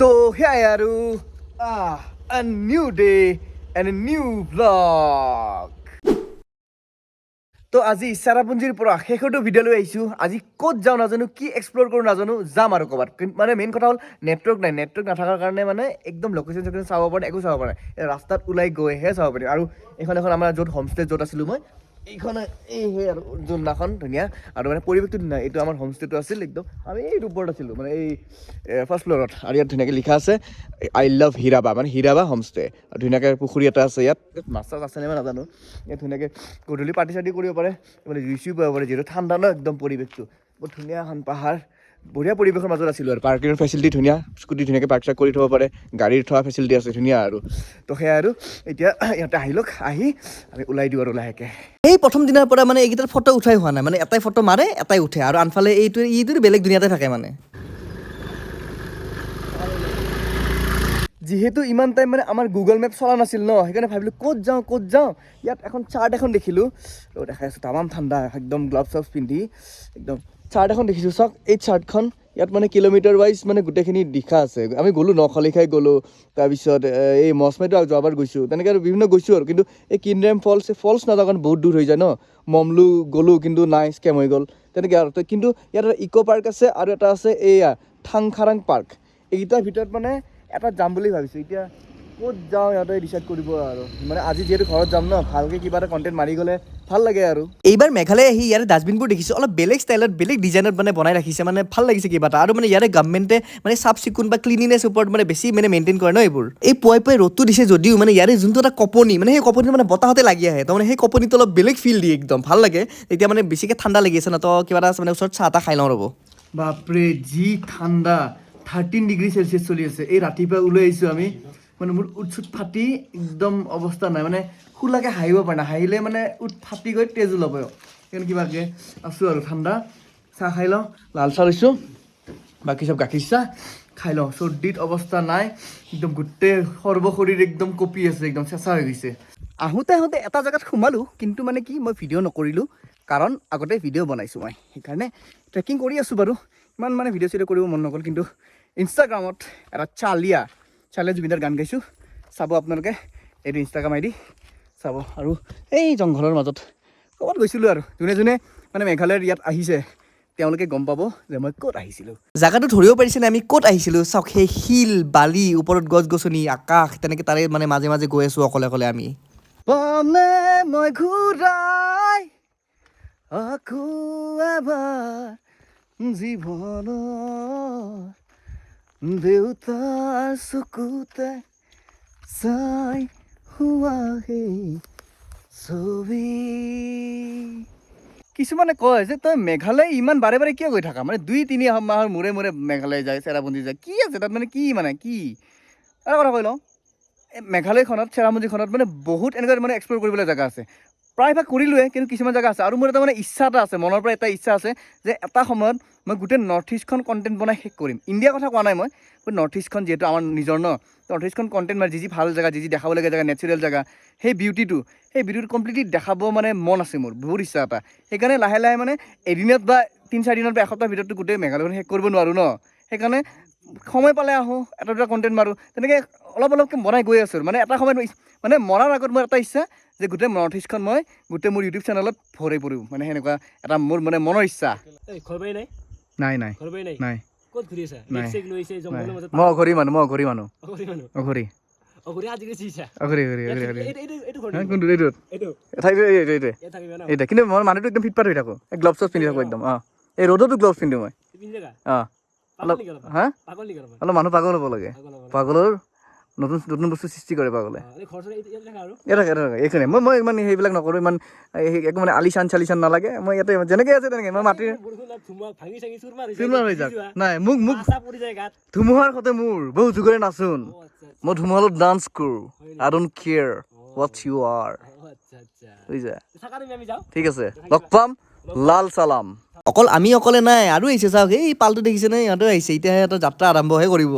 তো সেয়াই আৰু a new day and a new vlog. তো আজি চেৰাপুঞ্জীৰ পৰা শেষৰটো ভিডিঅ' লৈ আহিছোঁ. আজি ক'ত যাওঁ নাজানো, কি এক্সপ্ল'ৰ কৰোঁ নাজানো, যাম আৰু ক'ৰবাত. মানে মেইন কথা হ'ল নেটৱৰ্ক নাই, নেটৱৰ্ক নাথাকাৰ কাৰণে মানে একদম লোকেশ্যন চকেশ্যন চাব পৰা নাই, একো চাব পৰা নাই. ৰাস্তাত ওলাই গৈহে চাব পাৰিম. আৰু এইখন আমাৰ য'ত হোমষ্টে য'ত আছিলোঁ মই, এইখন এই সেই আৰু যোননাখন ধুনীয়া আৰু মানে পৰিৱেশটো ধুনীয়া. এইটো আমাৰ হোমষ্টেটো আছিল একদম, আমি এই ওপৰত আছিলোঁ মানে এই ফাৰ্ষ্ট ফ্ল'ৰত. আৰু ইয়াত ধুনীয়াকৈ লিখা আছে আই লাভ হীৰাবা, মানে হীৰাবা হোমষ্টে. আৰু ধুনীয়াকৈ পুখুৰী এটা আছে ইয়াত, মাছ চাছ আছে নে মই নাজানো. ইয়াত ধুনীয়াকৈ গধূলি পাৰ্টি চাৰ্টি কৰিব পাৰে, মানে জুই চুই পাব পাৰে, যিহেতু ঠাণ্ডা ন একদম পৰিৱেশটো. বহুত ধুনীয়া এখন পাহাৰ, বঢ়িয়া পৰিৱেশৰ মাজত আছিলোঁ আৰু পাৰ্কিঙৰ ফেচিলিটি ধুনীয়া, স্কুটি ধুনীয়াকৈ পাৰ্ক চাৰ্ক কৰি থ'ব পাৰে, গাড়ীৰ থোৱা ফেচিলিটি আছে ধুনীয়া আৰু. তো সেয়া আৰু এতিয়া ইয়াতে আহি লওক, আহি আমি ওলাই দিওঁ আৰু লাহেকৈ. এই প্ৰথম দিনাৰ পৰা মানে এইকেইটাৰ ফটো উঠাই হোৱা নাই, মানে এটাই ফটো মাৰে এটাই উঠে, আৰু আনফালে এইটো বেলেগ দুনীয়াতে থাকে মানে. যিহেতু ইমান টাইম মানে আমাৰ গুগল মেপ চলা নাছিল ন, সেইকাৰণে ভাবিলোঁ ক'ত যাওঁ. ইয়াত এখন চাৰ্ট এখন দেখিলোঁ, দেখাই আছোঁ, তামাম ঠাণ্ডা, একদম গ্লাভছ চাভছ পিন্ধি একদম চাৰ্ট এখন দেখিছোঁ. চাওক এই চাৰ্টখন, ইয়াত মানে কিলোমিটাৰ ৱাইজ মানে গোটেইখিনি লিখা আছে. আমি গ'লোঁ নখলিখাই গ'লোঁ, তাৰপিছত এই মচমেটো যোৱাবাৰ গৈছোঁ, তেনেকৈ আৰু বিভিন্ন গৈছোঁ আৰু. কিন্তু এই কিনৰেম ফলছ নাযাওঁ কাৰণ বহুত দূৰ হৈ যায় ন. মমলু গ'লোঁ কিন্তু নাই, স্কেম হৈ গ'ল তেনেকৈ আৰু. কিন্তু ইয়াত এটা ইক' পাৰ্ক আছে আৰু এটা আছে এইয়া থাংখাৰাং পাৰ্ক. এইকেইটাৰ ভিতৰত মানে এটা যাম বুলি ভাবিছোঁ. এতিয়া ক'ত যাওঁ সিহঁতে ডিচাইড কৰিব আৰু. মানে আজি যিহেতু ঘৰত যাম ন, ভালকৈ কিবা এটা কণ্টেণ্ট মাৰি গ'লে ভাল লাগে আৰু. এইবাৰ মেঘালয় আহি ইয়াৰে ডাষ্টবিনবোৰ দেখিছোঁ অলপ বেলেগ ষ্টাইলত, বেলেগ ডিজাইনত মানে বনাই ৰাখিছে, মানে ভাল লাগিছে কিবা এটা. আৰু মানে ইয়াৰে গভৰ্ণমেণ্টে মানে চাফ চিকুণ বা ক্লিনিনেছ ওপৰত মানে বেছি মানে মেইনটেইন কৰে ন এইবোৰ. এই পুৱাই ৰ'দটো দিছে যদিও মানে ইয়াৰে যোনটো এটা কপনি, মানে সেই কপনিটো মানে বতাহতে লাগি আহে, তাৰমানে সেই কপনিটো অলপ বেলেগ ফিল দিয়ে, একদম ভাল লাগে. এতিয়া মানে বেছিকৈ ঠাণ্ডা লাগি আছে ন, তো কিবা এটা মানে ওচৰত চাহ এটা খাই লওঁ ৰ'ব. বাপৰে যি ঠাণ্ডা, 13 ডিগ্ৰী চেলচিয়াছ চলি আছে. এই ৰাতিপুৱা ওলাই আহিছোঁ আমি, মানে মোৰ উঠ ফাটি একদম অৱস্থা নাই, মানে খোলাকৈ হাঁহিব পাৰে নাই, হাঁহিলে মানে উঠ ফাটি গৈ তেজ ওলাব। সেইকাৰণে কিবাকৈ আছোঁ আৰু ঠাণ্ডা. চাহ খাই লওঁ, লাল চাহ লৈছোঁ, বাকী চব গাখীৰ চাহ খাই লওঁ. চৰ্দিত অৱস্থা নাই, একদম গোটেই সৰ্বশৰীৰ একদম কঁপি আছে, একদম চেঁচা হৈ গৈছে. আহোঁতে এটা জেগাত সোমালোঁ, কিন্তু মানে কি মই ভিডিঅ' নকৰিলোঁ, কাৰণ আগতে ভিডিঅ' বনাইছোঁ মই, সেইকাৰণে ট্ৰেকিং কৰি আছোঁ বাৰু. ইমান মানে ভিডিঅ' চিডিঅ' কৰিব মন নগ'ল, কিন্তু ইনষ্টাগ্ৰামত এটা চালিয়া জুবিনদাৰ গান গাইছোঁ, চাব আপোনালোকে, এইটো ইনষ্টাগ্ৰাম আইডি চাব. আৰু এই জংঘলৰ মাজত ক'ৰবাত গৈছিলোঁ আৰু যোনে মানে মেঘালয়ৰ ইয়াত আহিছে তেওঁলোকে গম পাব যে মই ক'ত আহিছিলোঁ. জাগাটো ধৰিব পাৰিছে নে আমি ক'ত আহিছিলোঁ? চাওক, সেই শিল বালি, ওপৰত গছ গছনি, আকাশ, তেনেকৈ তাৰে মানে মাজে মাজে গৈ আছোঁ অকলে আমি. পামনে মই ঘূৰাই আকৌ এবাৰ জীৱনৰ দেউতাৰ চকুতে চাই হোৱা সেই ছবি. কিছুমানে কয় যে তই মেঘালয় ইমান বাৰে বাৰে কিয় গৈ থাকা, মানে 2-3 মাহৰ মূৰে মেঘালয় যায়, চেৰাপুঞ্জী যায়, কি আছে তাত, মানে কি এটা কথা কৈ লওঁ, মেঘালয়খনত চেৰাপুঞ্জীখনত মানে বহুত এনেকুৱা মানে এক্সপ্ল'ৰ কৰিবলৈ জেগা আছে. প্ৰায়ভাগ কৰিলোৱে, কিন্তু কিছুমান জেগা আছে। আৰু মোৰ এটা মানে ইচ্ছা এটা আছে, মনৰ পৰা এটা ইচ্ছা আছে যে এটা সময়ত মই গোটেই নৰ্থ ইষ্টখন কণ্টেণ্ট বনাই শেষ কৰিম. ইণ্ডিয়াৰ কথা কোৱা নাই মই, নৰ্থ ইষ্টখন যিহেতু আমাৰ নিজৰ ন, নৰ্থ ইষ্টখন কণ্টেণ্ট মানে যি ভাল জেগা, যি দেখাবলগীয়া জেগা, নেচাৰেল জেগা, সেই বিউটিটো কমপ্লিটলি দেখাব মানে মন আছে মোৰ, বহুত ইচ্ছা এটা. সেইকাৰণে লাহে মানে এদিনত বা 3-4 দিনত বা এসপ্তাহৰ ভিতৰতো গোটেই মেঘালয়খন শেষ কৰিব নোৱাৰোঁ ন, সেইকাৰণে সময় পালে আহোঁ, এটা কণ্টেণ্ট মাৰোঁ, তেনেকৈ অলপকৈ বনাই গৈ আছোঁ. মানে এটা সময়ত মানে মৰাৰ আগত মোৰ এটা ইচ্ছা যে গোটেই নৰ্থ ইষ্টখন মই গোটেই মোৰ ইউটিউব চেনেলত ভৰাই পৰিম, মানে সেনেকুৱা এটা মোৰ মানে মনৰ ইচ্ছা. নাই ক'ত ঘূৰি আছা? মই অঘৰী মানুহ, কিন্তু মই মানুহটো একদম ফিটফাট হৈ থাকোঁ, গ্লভছ চভছ পিন্ধি থাকোঁ একদম. এই ৰ'দতো গ্লভছ পিন্ধো মই. অলপ অলপ মানুহ পাগল হ'ব লাগে, পাগলৰ নতুন বস্তু সৃষ্টি কৰে পাগলে. এইখিনি মই ইমান সেইবিলাক নকৰোঁ, ইমান একো মানে আলিচান চালিচান নালাগে. মই ইয়াতে যেনেকৈ আছে তেনেকৈ মই মাটিৰ চুৰমাৰ হৈ যাওক, নাই মোক ধুমুহাৰ সতে মোৰ বহুত যুগৰে নাচোন, মই ধুমুহালত ডান্স কৰোঁ, I don't care what you are, বুজিছা? ঠিক আছে, লগ পাম, লাল চালাম. অকল আমি অকলে নাই, আৰু আহিছে চাওক, এই পালটো দেখিছেনে, ইহঁতেও আহিছে, এতিয়া সিহঁতৰ যাত্ৰা আৰম্ভহে কৰিব.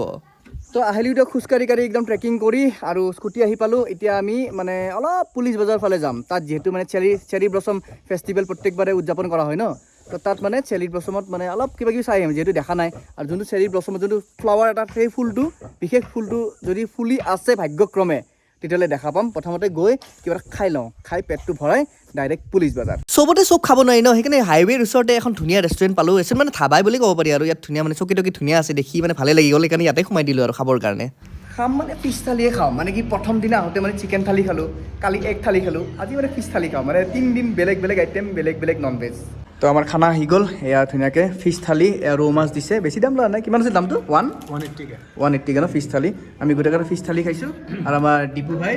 তো আহিলোঁ এতিয়া খোজকাঢ়ি একদম ট্ৰেকিং কৰি, আৰু স্কুটি আহি পালোঁ. এতিয়া আমি মানে অলপ পুলিচ বজাৰ ফালে যাম, তাত যিহেতু মানে চেৰী ব্লছম ফেষ্টিভেল প্ৰত্যেকবাৰে উদযাপন কৰা হয় ন, তো তাত মানে চেৰি ব্লছমত মানে অলপ কিবা কিবি চাই আহিম যিহেতু দেখা নাই আৰু যোনটো চেৰি ব্লছমত যোনটো ফ্লাৱাৰ এটা সেই ফুলটো বিশেষ ফুলটো যদি ফুলি আছে ভাগ্যক্ৰমে তেতিয়াহ'লে দেখা পাম প্ৰথমতে গৈ কিবা এটা খাই লওঁ খাই পেটটো ভৰাই ডাইৰেক্ট পুলিচ বজাৰ চবতে চব খাব নোৱাৰি ন সেইকাৰণে হাইৱেৰ ওচৰতে এখন ধুনীয়া ৰেষ্টুৰেণ্ট পালোঁ ৰেষ্টুৰেণ্ট মানে ধাবাই বুলি ক'ব পাৰি আৰু ইয়াত ধুনীয়া মানে চকী টকী ধুনীয়া আছে দেখি মানে ভালে লাগি গ'ল সেইকাৰণে ইয়াতে সোমাই দিলোঁ আৰু খাবৰ কাৰণে খাম মানে ফিছ থালিয়ে খাওঁ মানে কি প্ৰথম দিনা আহোঁতে মানে চিকেন থালি খালোঁ কালি এগ থালি খালোঁ আজি মানে ফিছ থালি খাওঁ মানে 3 দিন বেলেগ বেলেগ আইটেম বেলেগ বেলেগ নন ভেজ তো আমাৰ খানা আহি গ'ল এয়া ধুনীয়াকৈ ফিছ থালি ৰৌ মাছ দিছে বেছি দাম লোৱা নাই কিমান আছে দামটো 180 ন ফিছ থালি আমি গোটেইকেইটা ফিছ থালি খাইছোঁ আৰু আমাৰ ডিপু ভাই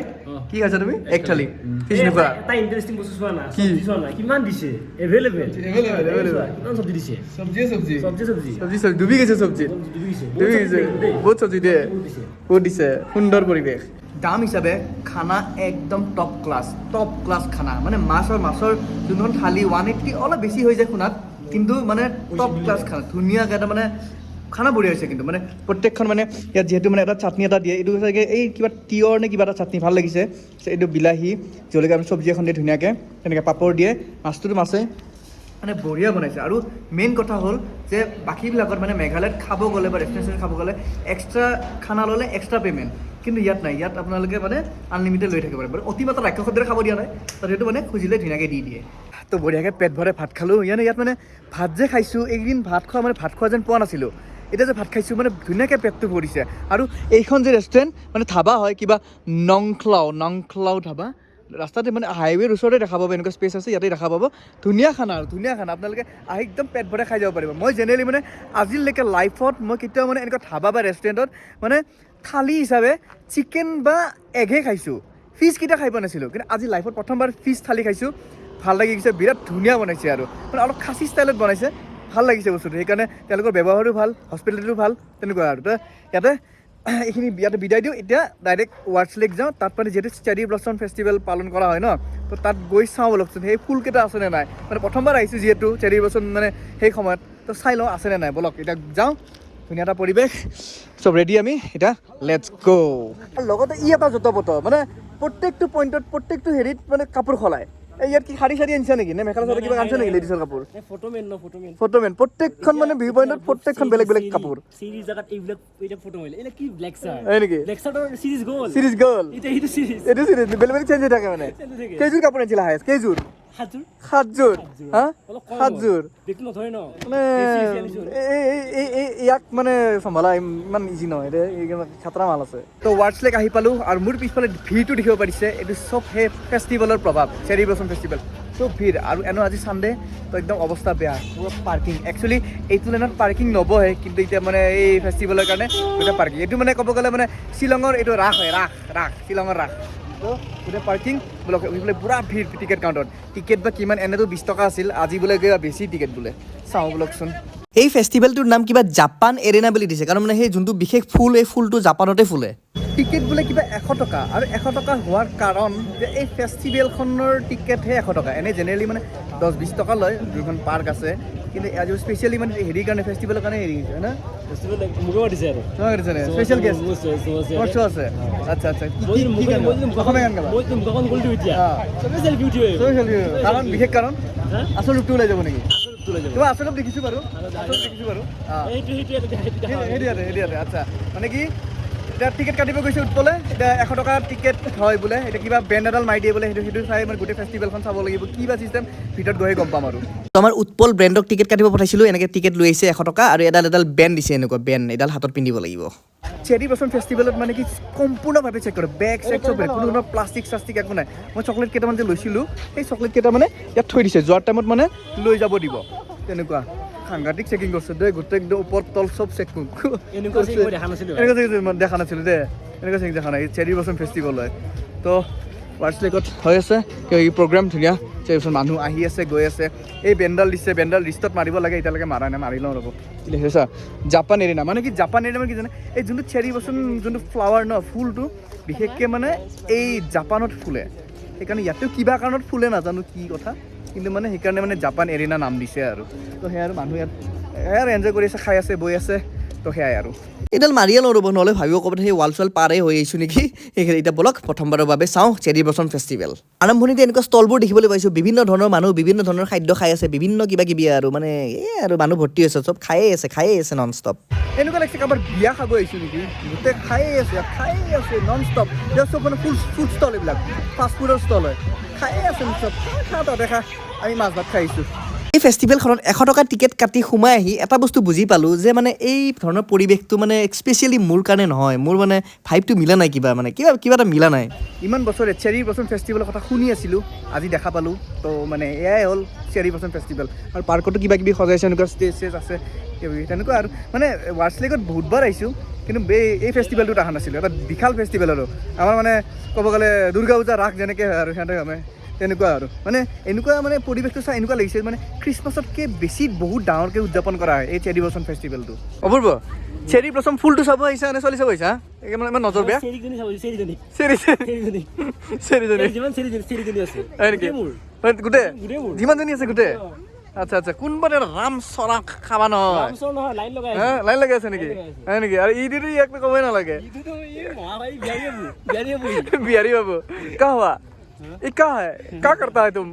কি খাইছা তুমি এগ থালি ফিছ নোখোৱা এটা ইন্টাৰেস্টিং বস্তু চোৱা না চব্জি চোৱা না কিমান দিছে এভেইলেবল কিমান চব্জি দিছে চব্জি ডুবি গৈছে চব্জি বহুত চব্জি দিয়ে বহুত দিছে সুন্দৰ পৰিৱেশ দাম হিচাপে খানা একদম টপ ক্লাছ খানা মানে মাছৰ যোনখন থালি 180 অলপ বেছি হৈ যায় শুনাত কিন্তু মানে টপ ক্লাছ খানা ধুনীয়াকৈ এটা মানে খানা বঢ়িয়া হৈছে কিন্তু মানে প্ৰত্যেকখন মানে ইয়াত যিহেতু মানে এটা চাটনি এটা দিয়ে এইটো চাগে এই কিবা তিয়ঁহ নে কিবা এটা চাটনি ভাল লাগিছে এইটো বিলাহী জলকীয়া আমি চব্জি এখন দিয়ে ধুনীয়াকৈ তেনেকৈ পাপৰ দিয়ে মাছটোতো মাছে মানে বঢ়িয়া বনাইছে আৰু মেইন কথা হ'ল যে বাকীবিলাকত মানে মেঘালয়ত খাব গ'লে বা ৰেষ্টুৰেণ্ট খাব গ'লে এক্সট্ৰা খানা ল'লে এক্সট্ৰা পে'মেণ্ট কিন্তু ইয়াত নাই ইয়াত আপোনালোকে মানে আনলিমিটেড লৈ থাকিব পাৰে অতিমাত্ৰা ৰাক্ষসৰ দৰে খাব দিয়া নাই তাত সেইটো মানে খুজিলে ধুনীয়াকৈ দি দিয়ে তো বঢ়িয়াকৈ পেট ভৰাই ভাত খালোঁ ইয়াত মানে ভাত যে খাইছোঁ এইকেইদিন ভাত খোৱা যেন পোৱা নাছিলোঁ এতিয়া যে ভাত খাইছোঁ মানে ধুনীয়াকৈ পেটটো ভৰিছে আৰু এইখন যে ৰেষ্টুৰেণ্ট মানে ধাবা হয় কিবা নংখলাও ধাবা ৰাস্তাতে মানে হাইৱেৰ ওচৰতে দেখা পাব এনেকুৱা স্পেচ আছে ইয়াতে দেখা পাব ধুনীয়া খানা আপোনালোকে আহি একদম পেট ভৰাই খাই যাব পাৰিব মই জেনেৰেলি মানে আজিলৈকে লাইফত মই কেতিয়াও মানে এনেকুৱা ধাবা বা ৰেষ্টুৰেণ্টত মানে থালি হিচাপে চিকেন বা এগহে খাইছোঁ ফিছ কেইটা খাই পোৱা নাছিলোঁ কিন্তু আজি লাইফত প্ৰথমবাৰ ফিছ থালি খাইছোঁ ভাল লাগি গৈছে বিৰাট ধুনীয়া বনাইছে আৰু মানে অলপ খাচী ষ্টাইলত বনাইছে ভাল লাগিছে বস্তুটো সেইকাৰণে তেওঁলোকৰ ব্যৱহাৰো ভাল হস্পিটেলিটিও ভাল তেনেকুৱা আৰু তো ইয়াতে এইখিনি ইয়াতে বিদায় দিওঁ এতিয়া ডাইৰেক্ট ৱাৰ্ডছ লেক যাওঁ তাত মানে যিহেতু চেৰি ব্লছম ফেষ্টিভেল পালন কৰা হয় ন তো তাত গৈ চাওঁ বলকচোন সেই ফুলকেইটা আছেনে নাই মানে প্ৰথমবাৰ আহিছোঁ যিহেতু চেৰি ব্লছম মানে সেই সময়ত তো চাই লওঁ আছেনে নাই বলক এতিয়া যাওঁ ধুনীয়া এটা পৰিৱেশ চব ৰেডি আমি এতিয়া লেটছ গ' লগতে এটা যত পত মানে প্ৰত্যেকটো পইণ্টত প্ৰত্যেকটো হেৰিত মানে কাপোৰ সলায় ইয়াত কি শাৰী আনিছা নেকি নে মেখেলা চাদৰ কিবা আনিছা নেকি লেডিছৰ কাপোৰ ফটোমেন প্ৰত্যেকখন মানে ভিউ পইণ্টত প্ৰত্যেকখন বেলেগ বেলেগ কাপোৰ সিৰিজ জাগাত এইবিলাক এটা ফটো মাৰিলে এটা কি লেকচাৰ নেকি লেকচাৰৰ সিৰিজ গ'ল এইটো সিৰিজ বেলেগ বেলেগ চেঞ্জ হৈ থাকে মানে কেইযোৰ কাপোৰ আনিছিলা হায়েষ্ট কেইযোৰ সাতযোৰ ইয়াক মানে চম্ভালা ইমান ইজি নহয় খাতৰা মাল আছে তো ৱাৰ্ডছ লেক আহি পালোঁ আৰু মোৰ পিছফালে ভিৰটো দেখিব পাৰিছে এইটো চব সেই ফেষ্টিভেলৰ প্ৰভাৱ চেৰি ব্লছম ফেষ্টিভেল চব ভিৰ আৰু এনেও আজি চানডে তো একদম অৱস্থা বেয়া পুৰা পাৰ্কিং একচুৱেলি এইটো লাইনত পাৰ্কিং নবহে কিন্তু এতিয়া মানে এই ফেষ্টিভেলৰ কাৰণে গোটেই পাৰ্কিং এইটো মানে ক'ব গ'লে মানে শ্বিলঙৰ এইটো ৰাস হয় ৰাস শ্বিলঙৰ ৰাস তো গোটেই পাৰ্কিং বোলে বোলে পুৰা ভিৰ টিকেট কাউণ্টাৰত টিকেট বা কিমান এনেতো 20 টকা আছিল আজি বোলে বেছি টিকেট বোলে চাওঁ বোলকচোন এই ফেষ্টিভেলটোৰ নাম কিবা জাপান এৰেনা বুলি দিছে কাৰণ মানে সেই যোনটো বিশেষ ফুল এই ফুলটো জাপানতে ফুলে টিকেট বোলে কিবা 100 টকা আৰু 100 টকা হোৱাৰ কাৰণ যে এই ফেষ্টিভেলখনৰ টিকেটহে 100 টকা এনেই জেনেৰেলি মানে 10-20 টকা লয় যোনখন পাৰ্ক আছে কিন্তু আজি স্পেচিয়েলি মানে হেৰিৰ কাৰণে ফেষ্টিভেলৰ কাৰণে হেৰি হয় না স্পেচিয়েল গেষ্ট আছে আচ্ছা কাৰণ বিশেষ কাৰণ আচল ৰূপটো ওলাই যাব নেকি কিবা আচলত দেখিছোঁ বাৰু আচ্ছা মানে কি এতিয়া টিকেট কাটিব গৈছে উৎপলে এতিয়া 100 টকা টিকেট হয় বোলে এতিয়া কিবা বেণ্ড এডাল মাৰি দিয়ে বোলে সেইটো চাই মানে গোটেই ফেষ্টিভেলখন চাব লাগিব কিবা চিষ্টেম ভিতৰত গৈহে গম পাম আৰু আমাৰ উৎপল ব্ৰেণ্ডক টিকেট কাটিব পঠাইছিলোঁ এনেকৈ টিকেট লৈ আহিছে 100 টকা আৰু এডাল বেণ্ড দিছে এনেকুৱা বেণ্ড এডাল হাতত পিন্ধিব লাগিব চেৰি ব্লছম ফেষ্টিভেলত মানে কি সম্পূৰ্ণভাৱে চেক কৰে বেগ চেক চব কোনো ধৰণৰ প্লাষ্টিক একো নাই মই চকলেট কেইটামান যে লৈছিলোঁ সেই চকলেট কেইটা মানে ইয়াত থৈ দিছে যোৱাৰ টাইমত মানে লৈ যাব দিব তেনেকুৱা সাংঘাতিক চেকিং কৰিছে দেই গোটেই একদম ওপৰ তল চব চেক এনেকুৱা দেখা নাছিলোঁ দেই এনেকুৱা চেকিং দেখা নাই চেৰি ব্লছম ফেষ্টিভেল হয় তো ৱাৰ্ডছ লেকত হৈ আছে এই প্ৰগ্ৰাম ধুনীয়া চেৰি ব্লছম মানুহ আহি আছে গৈ আছে এই বেণ্ডাল দিছে বেণ্ডাল লিষ্টত মাৰিব লাগে এতিয়ালৈকে মাৰা নাই মাৰি লওঁ ৰ'ব কি লিখিছা জাপান এৰিনা মানে কি জাপান এৰিনা মানে কি জানে এই যোনটো চেৰি ব্লছম যোনটো ফ্লাৱাৰ ন ফুলটো বিশেষকৈ মানে এই জাপানত ফুলে সেইকাৰণে ইয়াতেও কিবা কাৰণত ফুলে নাজানো কি কথা কিন্তু মানে সেইকাৰণে মানে জাপান এৰিনা নাম দিছে আৰু তো সেয়া আৰু মানুহ ইয়াত এনজয় কৰি আছে খাই আছে বৈ আছে তো তো সেয়াই আৰু এইডাল মাৰিয়ে লওঁ ৰ'ব নহ'লে ভাবিব ক'ৰবাত সেই ৱাল চোৱাল পাৰে হৈ আহিছোঁ নেকি সেইখিনি এতিয়া ব'লক প্ৰথমবাৰৰ বাবে চাওঁ চেৰী ব্লছম ফেষ্টিভেল আৰম্ভণিতে এনেকুৱা ষ্টলবোৰ দেখিবলৈ পাইছোঁ বিভিন্ন ধৰণৰ মানুহ বিভিন্ন ধৰণৰ খাদ্য খাই আছে বিভিন্ন কিবা কিবি আৰু মানে এই আৰু মানুহ ভৰ্তি হৈছে চব খায়ে আছে নন ষ্টপ এনেকুৱা লাগিছে কাৰোবাৰ বিয়া খাব আহিছোঁ নেকি গোটেই খায়ে আছে নন ষ্টপ এতিয়া চব মানে ফুড ষ্টল এইবিলাক ফাষ্ট ফুডৰ ষ্টল হয় খায়ে আছে চব খা দেখা আমি মাছ ভাত খাইছোঁ এই ফেষ্টিভেলখনত 100 টকা টিকেট কাটি সোমাই আহি এটা বস্তু বুজি পালোঁ যে মানে এই ধৰণৰ পৰিৱেশটো মানে স্পেচিয়েলি মোৰ কাৰণে নহয় মোৰ মানে ভাইবটো মিলা নাই কিবা এটা মিলা নাই ইমান বছৰে চেৰী ব্লছম ফেষ্টিভেলৰ কথা শুনি আছিলোঁ আজি দেখা পালোঁ তো মানে এয়াই হ'ল চেৰী ব্লছম ফেষ্টিভেল আৰু পাৰ্কতো কিবা কিবি সজাইছে এনেকুৱা ষ্টেজ আছে তেনেকুৱা আৰু মানে ৱাৰ্ডছ লেকত বহুতবাৰ আহিছোঁ কিন্তু এই ফেষ্টিভেলটোত অহা নাছিলোঁ এটা বিশাল ফেষ্টিভেল আৰু আমাৰ মানে ক'ব গ'লে দুৰ্গা পূজা ৰাস যেনেকৈ হয় আৰু সিহঁতে মানে তেনেকুৱা আৰু মানে এনেকুৱা মানে পৰিৱেশটো চাই এনেকুৱা লাগিছে মানে খ্ৰীষ্টমাছতকৈ বেছি বহুত ডাঙৰকৈ উদযাপন কৰা হয় এই চেৰী ব্লছম ফেষ্টিভেলটো অপূৰ্ব চেৰী ব্লছম ফুলটো চাব আহিছা নে চলি চাব আহিছা মানে ইমান নজৰ বেয়া গোটেই যিমানজনী আছে গোটেই আচ্ছা কোনোবা ৰাম চৰা খাবা নহয় লাইন লগাই আছে নেকি হয় নেকি আৰু ইটোতো ইয়াক ক'বই নালাগে বিহাৰী বাবু কা হোৱা কা কৰতা হয় তুম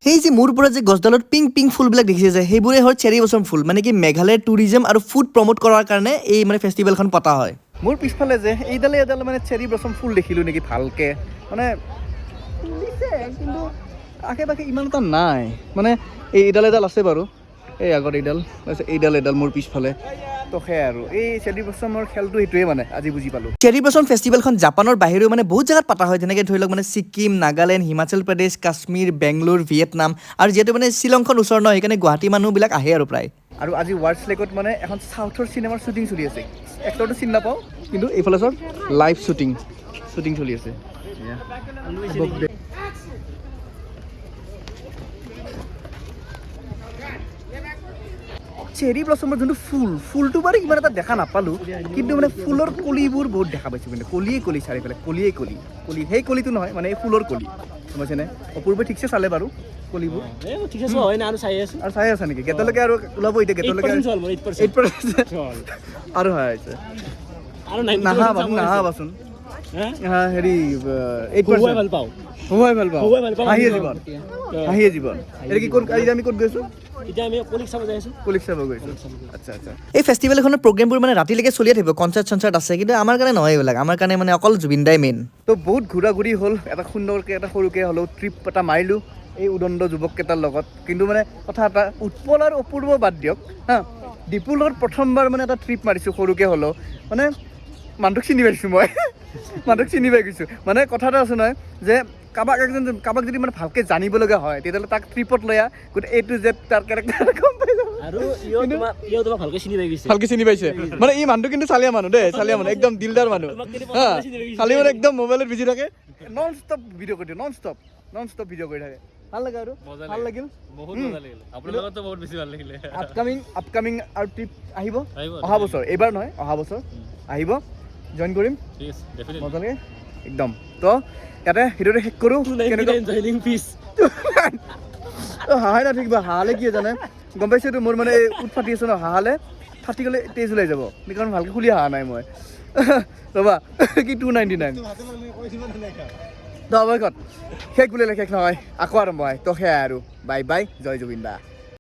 সেই যে মোৰ পৰা যে গছডালত পিংক ফুলবিলাক দেখিছে যে সেইবোৰে হ'ল চেৰী ব্লছম ফুল মানে কি মেঘালয়ৰ টুৰিজম আৰু ফুড প্ৰমোট কৰাৰ কাৰণে এই মানে ফেষ্টিভেলখন পতা হয় মোৰ পিছফালে যে এইডাল মানে চেৰী ব্লছম ফুল দেখিলোঁ নেকি ভালকে মানে কিন্তু আশে পাশে ইমান এটা নাই মানে এইডাল আছে বাৰু এই আগত এইডাল মোৰ পিছফালে তো সেয়াই আৰু এই চেৰী ব্লছমৰ খেলটো সেইটোৱে মানে আজি বুজি পালোঁ চেৰী ব্লছম ফেষ্টিভেলখন জাপানৰ বাহিৰেও মানে বহুত জেগাত পতা হয় যেনেকৈ ধৰি লওক মানে ছিকিম নাগালেণ্ড হিমাচল প্ৰদেশ কাশ্মীৰ বেংগলোৰ ভিয়েটনাম আৰু যিহেতু মানে শ্বিলংখন ওচৰ নহয় সেইকাৰণে গুৱাহাটী মানুহবিলাক আহে আৰু প্ৰায় আৰু আজি ৱাৰ্ডছ লেকত মানে এখন চাউথৰ চিনেমাৰ শ্বুটিং চলি আছে এক্টৰটো চিনি নাপাওঁ কিন্তু এইফালে চব লাইভ শ্বুটিং চলি আছে চেৰী ব্লছমৰ যোনটো ফুলটো বাৰু ইমান এটা দেখা নাপালোঁ কিন্তু মানে ফুলৰ কলিবোৰ বহুত দেখা পাইছোঁ মানে কলিয়ে চাৰিওফালে কলি সেই কলিটো নহয় মানে এই ফুলৰ কলি গমাইছেনে অপূৰ্বে ঠিকছে চালে বাৰু কলিবোৰ আৰু চাই আছে নেকি গেটলৈকে আৰু ওলাব এতিয়া গেটলৈকে 8% আৰু হয় নাহাবাচোন হেৰি 8% হুৱাই ভাল পাওঁ হাঁহিয়ে জীৱন এতিয়া কি ক'ত আমি ক'ত গৈছোঁ এই ফেষ্টিভেলখনৰ প্ৰগ্ৰেমবোৰ মানে ৰাতিলৈকে চলিয়ে থাকিব কনচাৰ্ট আছে কিন্তু আমাৰ কাৰণে নহয় এইবিলাক আমাৰ কাৰণে মানে অকল জুবিন দাই মেইন তো বহুত ঘূৰা ঘূৰি হ'ল এটা সুন্দৰকৈ এটা সৰুকৈ হ'লেও ট্ৰিপ এটা মাৰিলোঁ এই উদণ্ড যুৱককেইটাৰ লগত কিন্তু মানে কথা এটা উৎপল আৰু অপূৰ্ব বাদ দিয়ক হা দীপুৰ লগত প্ৰথমবাৰ মানে এটা ট্ৰিপ মাৰিছোঁ সৰুকৈ হ'লেও মানে মানুহটোক চিনি পাই গৈছোঁ মানে কথা এটা আছে নহয় যে কাৰোবাক যদি মানে ভালকৈ জানিব লগা হয় তেতিয়াহ'লে তাক ট্ৰিপত লৈ গোটেই A to Z তাৰ কেৰেক্টাৰ গম পাই যাব আৰু ভালকৈ চিনি পাইছে মানে এই মানুহটো কিন্তু চালিয়া মানুহ একদম দিলদাৰ মানুহ হা খালি মানে একদম মোবাইলত বিজি থাকে নন ষ্টপ ভিডিঅ' কৰি থাকে ভাল লাগে আৰু ভাল লাগিল আপোনাৰ লগতো বহুত বেছি ভাল লাগিলে আপকামিং আৰু ট্ৰিপ আহিব অহা বছৰ এইবাৰ নহয় অহা বছৰ আহিব জইন কৰিম মজা লাগে একদম তো ইয়াতে ভিডিঅ'টো শেষ কৰোঁ হাঁহাই নাথাকিবা হাঁহালে কি জানে গম পাইছেতো মোৰ মানে উঠ ফাটি আছে ন হাঁহালে ফাটি গ'লে তেজ ওলাই যাব সেইকাৰণে ভালকৈ খুলি হাঁহা নাই মই ৰ'বা কি 299 শেষ বুলিলে শেষ নহয় আকৌ আৰম্ভ হয় তো সেয়াই আৰু বাই জয় জুবিন দা